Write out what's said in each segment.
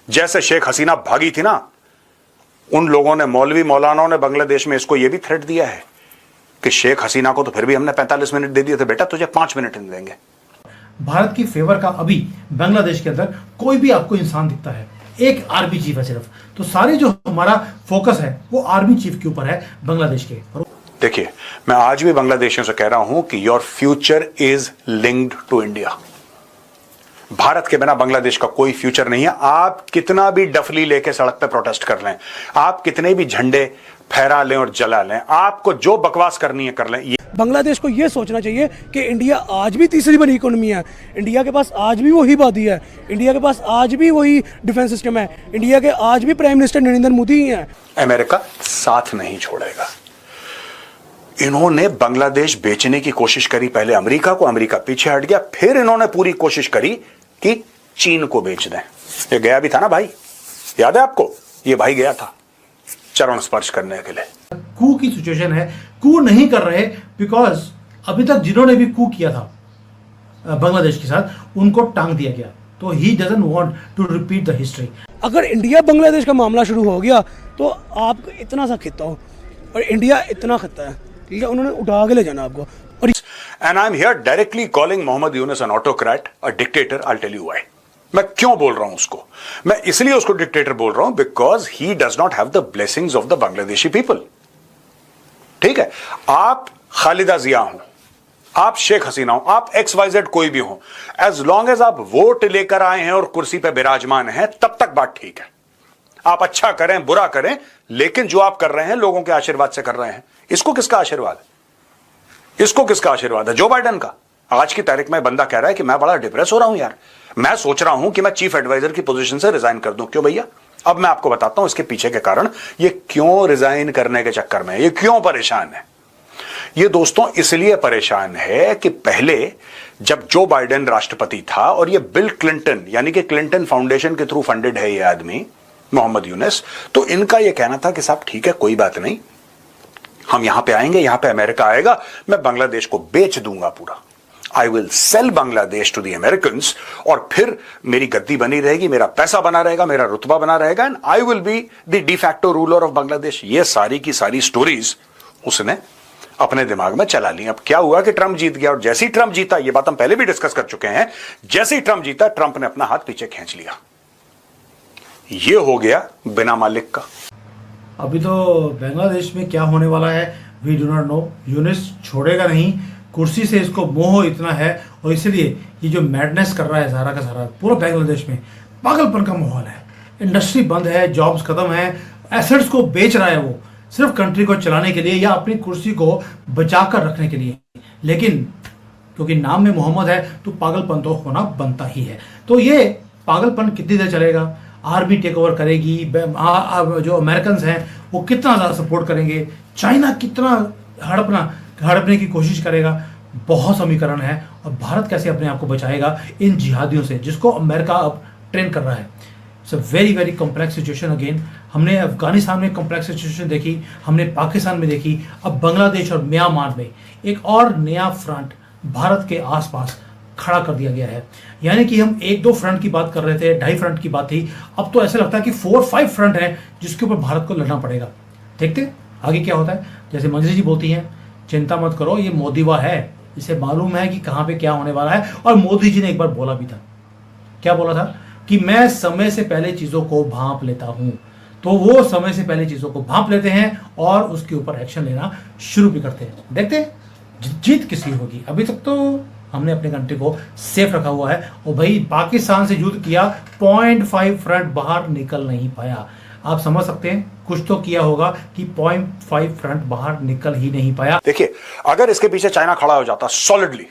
जैसे शेख हसीना भागी थी ना, उन लोगों ने, मौलवी मौलानाओं ने बांग्लादेश में इसको यह भी थ्रेट दिया है कि शेख हसीना को तो फिर भी हमने 45 मिनट दे दिए थे, बेटा तुझे 5 मिनट नहीं देंगे। भारत की फेवर का अभी बांग्लादेश के अंदर कोई भी आपको इंसान दिखता है, एक आर्मी चीफ है सिर्फ, तो सारी जो हमारा फोकस है वो आर्मी चीफ के ऊपर है बांग्लादेश के। देखिए, मैं आज भी बांग्लादेशियों से कह रहा हूं कि your future is linked to India. Bharat के बिना बांग्लादेश का कोई फ्यूचर नहीं है। आप कितना भी डफली लेके सड़क पे प्रोटेस्ट कर लें, आप कितने भी झंडे फहरा लें और जला लें, आपको जो बकवास करनी है कर लें। बांग्लादेश को यह सोचना चाहिए कि इंडिया आज भी तीसरी बड़ी इकोनॉमी है, इंडिया के पास आज भी वही आबादी है, इंडिया के पास आज भी वही डिफेंस सिस्टम है, इंडिया के आज भी प्राइम मिनिस्टर नरेंद्र मोदी ही हैं। अमेरिका साथ नहीं छोड़ेगा। इन्होंने बांग्लादेश बेचने की कोशिश करी पहले अमेरिका को, अमेरिका पीछे हट गया, फिर इन्होंने पूरी कोशिश करी कि चीन को बेच दें। ये गया भी था ना भाई, याद है आपको? ये भाई गया था चरण स्पर्श करने के लिए। कू की सिचुएशन है, कू नहीं कर रहे बिकॉज अभी तक जिन्होंने भी कू किया था बांग्लादेश के साथ उनको टांग दिया गया, तो he doesn't want to repeat the history. अगर इंडिया बांग्लादेश का मामला शुरू हो गया तो आप इतना सा खिता हो और इंडिया इतना खिता है, ठीक है, उन्होंने उठा के ले जाना आपको। और and I am here directly calling Mohammad Yunus an autocrat, a dictator. I tell you why. मैं क्यों बोल रहा हूं उसको? मैं इसलिए उसको डिक्टेटर बोल रहा हूं because he does not have the blessings of the Bangladeshi people. ठीक है, आप खालिदा जिया हो, आप शेख हसीना हो, आप XYZ कोई भी हो, एज लॉन्ग एज आप वोट लेकर आए हैं और कुर्सी पे विराजमान हैं, तब तक बात ठीक है। आप अच्छा करें बुरा करें, लेकिन जो आप कर रहे हैं लोगों के आशीर्वाद से कर रहे हैं। इसको किसका आशीर्वाद है? इसको किसका आशीर्वाद है? जो बाइडेन का। आज की तारीख में बंदा कह रहा है कि मैं बड़ा डिप्रेस हो रहा हूं यार, मैं सोच रहा हूं कि मैं चीफ एडवाइजर की पोजीशन से रिजाइन कर दूं। क्यों भैया? अब मैं आपको बताता हूं इसके पीछे के कारण, ये क्यों रिजाइन करने के चक्कर में, ये क्यों परेशान है। ये दोस्तों इसलिए परेशान है कि पहले जब जो बाइडेन राष्ट्रपति था और ये बिल क्लिंटन यानी कि क्लिंटन फाउंडेशन के थ्रू फंडेड है ये आदमी मोहम्मद यूनुस, तो इनका ये कहना था कि साहब ठीक है कोई बात नहीं, हम यहां पे आएंगे, यहां पे अमेरिका आएगा, मैं बांग्लादेश को बेच दूंगा पूरा। I will sell Bangladesh to the Americans, और फिर मेरी गद्दी बनी रहेगी, मेरा पैसा बना रहेगा, मेरा रुतबा बना रहेगा, and I will be the de facto ruler of Bangladesh. ये सारी की सारी स्टोरीज उसने अपने दिमाग में चला ली। अब क्या हुआ कि ट्रंप जीत गया, और जैसे ही ट्रंप जीता, ये बात हम पहले भी डिस्कस कर चुके हैं, जैसे ही ट्रंप जीता ट्रंप ने अपना हाथ पीछे खींच लिया। ये हो गया बिना मालिक का। अभी तो बांग्लादेश में क्या होने वाला है we do not know. Yunus छोड़ेगा नहीं, कुर्सी से इसको मोह इतना है, और इसलिए ये जो मैडनेस कर रहा है सारा का सारा पूरा बांग्लादेश में पागलपन का माहौल है। इंडस्ट्री बंद है, जॉब्स खत्म है, एसेट्स को बेच रहा है वो सिर्फ कंट्री को चलाने के लिए या अपनी कुर्सी को बचाकर रखने के लिए। लेकिन क्योंकि नाम में मोहम्मद है तो पागलपन तो होना बनता ही है। तो ये पागलपन कितनी देर चलेगा? आर्मी टेक ओवर करेगी, जो अमेरिकन हैं वो कितना ज़्यादा सपोर्ट करेंगे, चाइना कितना हड़पने की कोशिश करेगा, बहुत समीकरण है। और भारत कैसे अपने आप को बचाएगा इन जिहादियों से जिसको अमेरिका अब ट्रेन कर रहा है। It's a very very complex situation again. हमने अफगानिस्तान में कॉम्प्लेक्स सिचुएशन देखी, हमने पाकिस्तान में देखी, अब बांग्लादेश और म्यांमार में एक और नया फ्रंट भारत के आसपास खड़ा कर दिया गया है। यानी कि हम 1-2 फ्रंट की बात कर रहे थे, 2.5 फ्रंट की बात थी, अब तो ऐसा लगता है कि 4-5 फ्रंट है जिसके ऊपर भारत को लड़ना पड़ेगा। देखते आगे क्या होता है। जैसे मंजरी जी बोलती हैं, चिंता मत करो, ये मोदीवा है, इसे मालूम है कि कहाँ पे क्या होने वाला है। और मोदी जी ने एक बार बोला भी था, क्या बोला था कि मैं समय से पहले चीज़ों को भांप लेता हूँ। तो वो समय से पहले चीज़ों को भांप लेते हैं और उसके ऊपर एक्शन लेना शुरू भी करते हैं। देखते जीत किसकी होगी। अभी तक तो हमने अपने कंट्री को सेफ रखा हुआ है, और भाई पाकिस्तान से युद्ध किया, 0.5 फ्रंट बाहर निकल नहीं पाया। आप समझ सकते हैं कुछ तो किया होगा कि 0.5 फ्रंट बाहर निकल ही नहीं पाया। देखिए, अगर इसके पीछे चाइना खड़ा हो जाता सॉलिडली,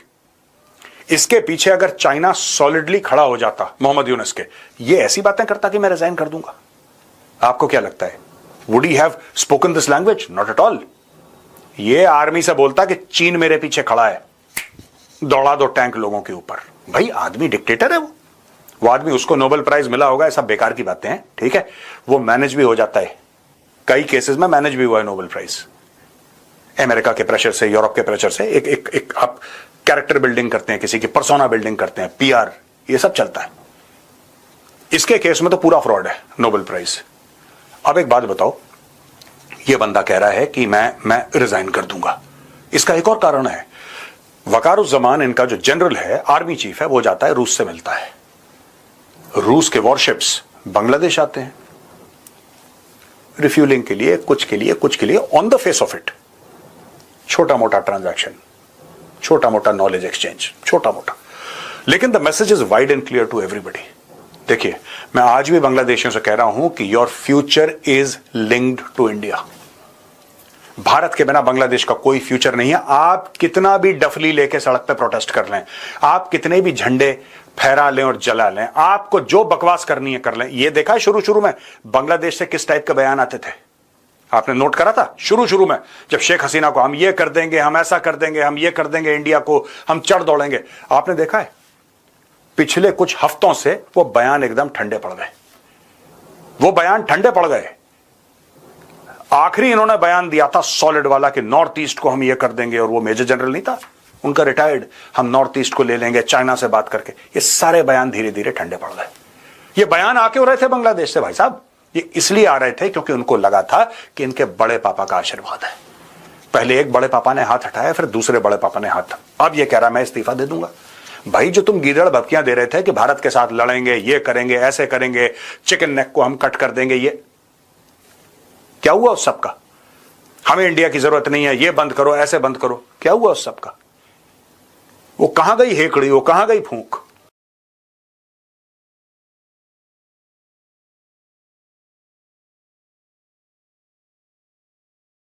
इसके पीछे अगर चाइना सॉलिडली खड़ा हो जाता मोहम्मद यूनुस के, ये ऐसी बातें करता कि मैं रिजाइन कर दूंगा। आपको क्या लगता है? Would he have spoken this language? Not at all. ये आर्मी से बोलता कि चीन मेरे पीछे खड़ा है, दौड़ा दो टैंक लोगों के ऊपर। भाई आदमी डिक्टेटर है वो आदमी, उसको नोबेल प्राइज मिला होगा, ऐसा बेकार की बातें हैं, ठीक है, वो मैनेज भी हो जाता है, कई केसेस में मैनेज भी हुआ है नोबेल प्राइज। अमेरिका के प्रेशर से, यूरोप के प्रेशर से, एक आप कैरेक्टर बिल्डिंग करते हैं, किसी की पर्सोना बिल्डिंग करते हैं, PR, ये सब चलता है। इसके केस में तो पूरा फ्रॉड है, नोबेल प्राइज। अब एक बात बताओ, यह बंदा कह रहा है कि मैं रिजाइन कर दूंगा। इसका एक और कारण है, वकारुज़्ज़मान इनका जो जनरल है, आर्मी चीफ है, वो जाता है रूस से मिलता है। रूस के वॉरशिप्स बांग्लादेश आते हैं रिफ्यूलिंग के लिए, कुछ के लिए on the face of it छोटा मोटा ट्रांजैक्शन, छोटा मोटा नॉलेज एक्सचेंज, छोटा मोटा, लेकिन the message is wide and clear to everybody. देखिए, मैं आज भी बांग्लादेशियों से कह रहा हूं कि your future is linked to India. Bharat के बिना बांग्लादेश का कोई फ्यूचर नहीं है। आप कितना भी डफली लेके सड़क पे प्रोटेस्ट कर लें, आप कितने भी झंडे फहरा लें और जला लें, आपको जो बकवास करनी है कर लें। यह देखा है शुरू में बांग्लादेश से किस टाइप के बयान आते थे? आपने नोट करा था शुरू में, जब शेख हसीना को हम ये कर देंगे, हम ऐसा कर देंगे, हम ये कर देंगे, इंडिया को हम चढ़ दौड़ेंगे। आपने देखा है पिछले कुछ हफ्तों से वो बयान एकदम ठंडे पड़ गए। वो बयान ठंडे पड़ गए। आखिरी इन्होंने बयान दिया था सॉलिड वाला कि नॉर्थ ईस्ट को हम ये कर देंगे, और वो मेजर जनरल नहीं था उनका, रिटायर्ड, हम नॉर्थ ईस्ट को ले लेंगे चाइना से बात करके। ये सारे बयान धीरे धीरे ठंडे पड़ गए। ये बयान आके हो रहे थे बांग्लादेश से भाई साहब, ये इसलिए आ रहे थे क्योंकि उनको लगा था कि इनके बड़े पापा का आशीर्वाद है। पहले एक बड़े पापा ने हाथ हटाया, फिर दूसरे बड़े पापा ने हाथ, अब ये कह रहा मैं इस्तीफा दे दूंगा। भाई, जो तुम गीदड़ भपकियां दे रहे थे कि भारत के साथ लड़ेंगे, ये करेंगे, ऐसे करेंगे, चिकन नेक को हम कट कर देंगे, ये क्या हुआ उस सबका? हमें इंडिया की जरूरत नहीं है, ये बंद करो, ऐसे बंद करो, क्या हुआ उस सबका? वो कहां गई हेकड़ी, वो कहां गई फूंक?